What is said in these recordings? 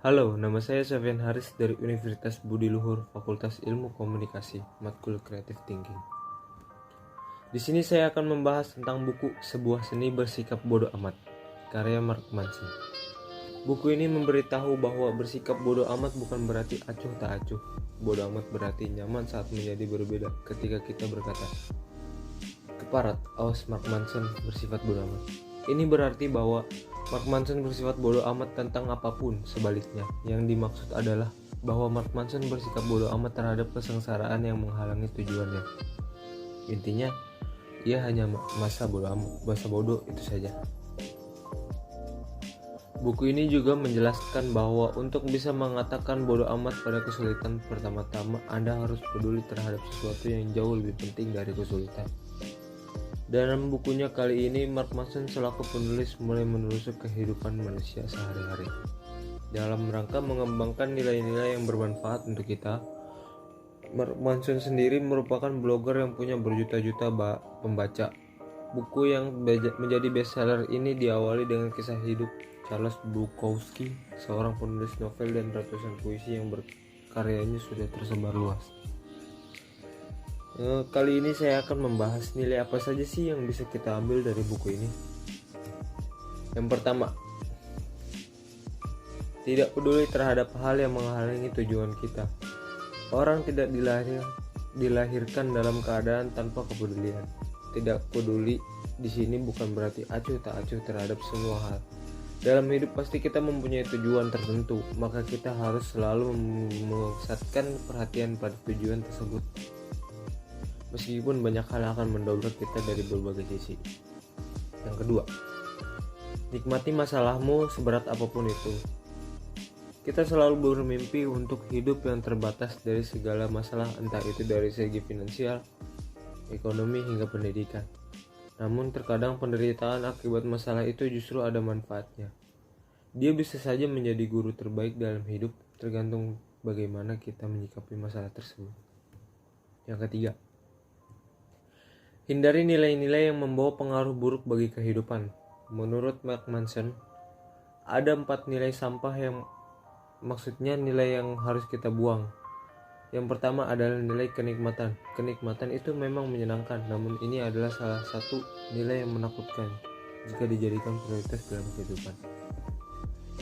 Halo, nama saya Sofian Haris dari Universitas Budi Luhur, Fakultas Ilmu Komunikasi, Matkul Creative Thinking. Di sini saya akan membahas tentang buku Sebuah Seni Bersikap Bodo Amat, karya Mark Manson. Buku ini memberitahu bahwa bersikap bodo amat bukan berarti acuh tak acuh. Bodo amat berarti nyaman saat menjadi berbeda ketika kita berkata, "Keparat, awas Mark Manson bersifat bodo amat." Ini berarti bahwa Mark Manson bersifat bodo amat tentang apapun. Sebaliknya, yang dimaksud adalah bahwa Mark Manson bersikap bodo amat terhadap kesengsaraan yang menghalangi tujuannya. Intinya, ia hanya masa bodoh itu saja. Buku ini juga menjelaskan bahwa untuk bisa mengatakan bodo amat pada kesulitan, pertama-tama Anda harus peduli terhadap sesuatu yang jauh lebih penting dari kesulitan. Dalam bukunya kali ini, Mark Manson selaku penulis mulai menelusuri kehidupan manusia sehari-hari. Dalam rangka mengembangkan nilai-nilai yang bermanfaat untuk kita, Mark Manson sendiri merupakan blogger yang punya berjuta-juta pembaca. Buku yang menjadi bestseller ini diawali dengan kisah hidup Charles Bukowski, seorang penulis novel dan ratusan puisi yang berkaryanya sudah tersebar luas. Kali ini saya akan membahas nilai apa saja sih yang bisa kita ambil dari buku ini. Yang pertama, tidak peduli terhadap hal yang menghalangi tujuan kita. Orang tidak dilahirkan dalam keadaan tanpa kepedulian. Tidak peduli di sini bukan berarti acuh tak acuh terhadap semua hal. Dalam hidup pasti kita mempunyai tujuan tertentu, maka kita harus selalu memusatkan perhatian pada tujuan tersebut. Meskipun banyak hal akan mendobrak kita dari berbagai sisi. Yang kedua, nikmati masalahmu seberat apapun itu. Kita selalu bermimpi untuk hidup yang terbatas dari segala masalah, entah itu dari segi finansial, ekonomi hingga pendidikan. Namun terkadang penderitaan akibat masalah itu justru ada manfaatnya. Dia bisa saja menjadi guru terbaik dalam hidup, tergantung bagaimana kita menyikapi masalah tersebut. Yang ketiga, hindari nilai-nilai yang membawa pengaruh buruk bagi kehidupan. Menurut Mark Manson, ada 4 nilai sampah yang maksudnya nilai yang harus kita buang. Yang pertama adalah nilai kenikmatan. Kenikmatan itu memang menyenangkan, namun ini adalah salah satu nilai yang menakutkan jika dijadikan prioritas dalam kehidupan.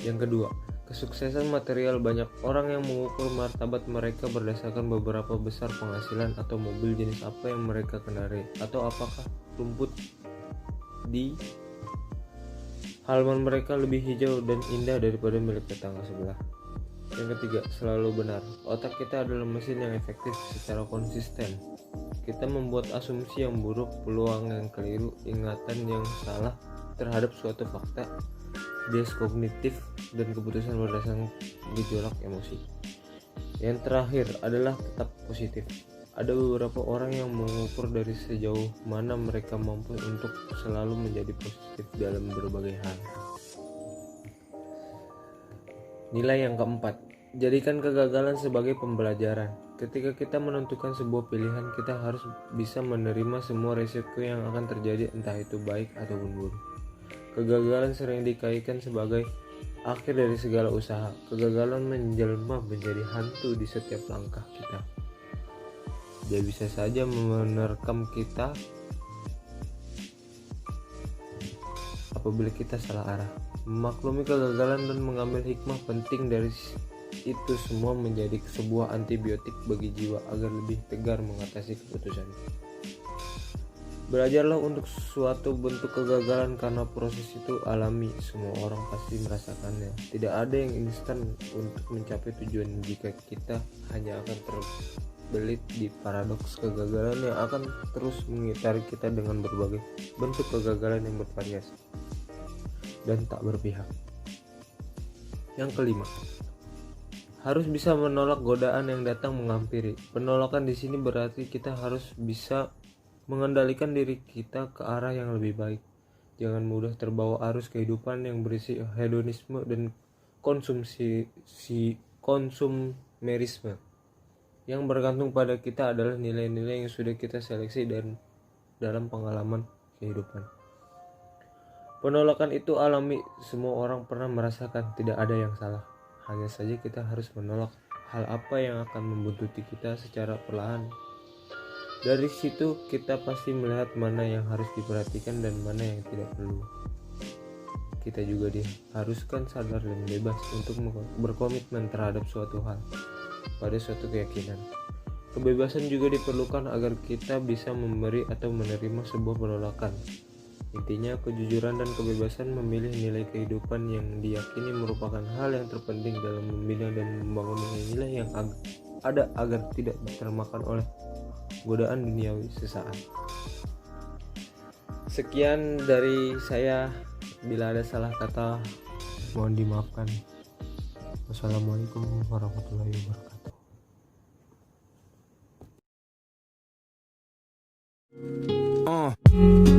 Yang kedua, kesuksesan material. Banyak orang yang mengukur martabat mereka berdasarkan beberapa besar penghasilan atau mobil jenis apa yang mereka kendarai, atau apakah rumput di halaman mereka lebih hijau dan indah daripada milik tetangga sebelah. Yang ketiga, selalu benar. Otak kita adalah mesin yang efektif secara konsisten. Kita membuat asumsi yang buruk, peluang yang keliru, ingatan yang salah terhadap suatu fakta, bias kognitif, dan keputusan berdasarkan gejolak emosi. Yang terakhir adalah tetap positif. Ada beberapa orang yang mengukur dari sejauh mana mereka mampu untuk selalu menjadi positif dalam berbagai hal. Nilai yang keempat, jadikan kegagalan sebagai pembelajaran. Ketika kita menentukan sebuah pilihan, kita harus bisa menerima semua resiko yang akan terjadi, entah itu baik ataupun buruk. Kegagalan sering dikaitkan sebagai akhir dari segala usaha. Kegagalan menjelma menjadi hantu di setiap langkah kita. Dia bisa saja menerkam kita apabila kita salah arah. Memaklumi kegagalan dan mengambil hikmah penting dari itu semua menjadi sebuah antibiotik bagi jiwa agar lebih tegar mengatasi keputusan. Belajarlah untuk suatu bentuk kegagalan karena proses itu alami, semua orang pasti merasakannya. Tidak ada yang instan untuk mencapai tujuan jika kita hanya akan terbelit di paradoks kegagalan yang akan terus mengitari kita dengan berbagai bentuk kegagalan yang bervariasi dan tak berpihak. Yang kelima, harus bisa menolak godaan yang datang menghampiri. Penolakan di sini berarti kita harus bisa mengendalikan diri kita ke arah yang lebih baik. Jangan mudah terbawa arus kehidupan yang berisi hedonisme dan konsumerisme. Yang bergantung pada kita adalah nilai-nilai yang sudah kita seleksi dan dalam pengalaman kehidupan. Penolakan itu alami, semua orang pernah merasakan, tidak ada yang salah. Hanya saja kita harus menolak hal apa yang akan membuntuti kita secara perlahan. Dari situ kita pasti melihat mana yang harus diperhatikan dan mana yang tidak perlu. Kita juga diharuskan sadar dan bebas untuk berkomitmen terhadap suatu hal, pada suatu keyakinan. Kebebasan juga diperlukan agar kita bisa memberi atau menerima sebuah penolakan. Intinya, kejujuran dan kebebasan memilih nilai kehidupan yang diyakini merupakan hal yang terpenting dalam membina dan membangun nilai yang ada agar tidak termakan oleh godaan duniawi sesaat. Sekian dari saya. Bila ada salah kata, mohon dimaafkan. Wassalamualaikum warahmatullahi wabarakatuh.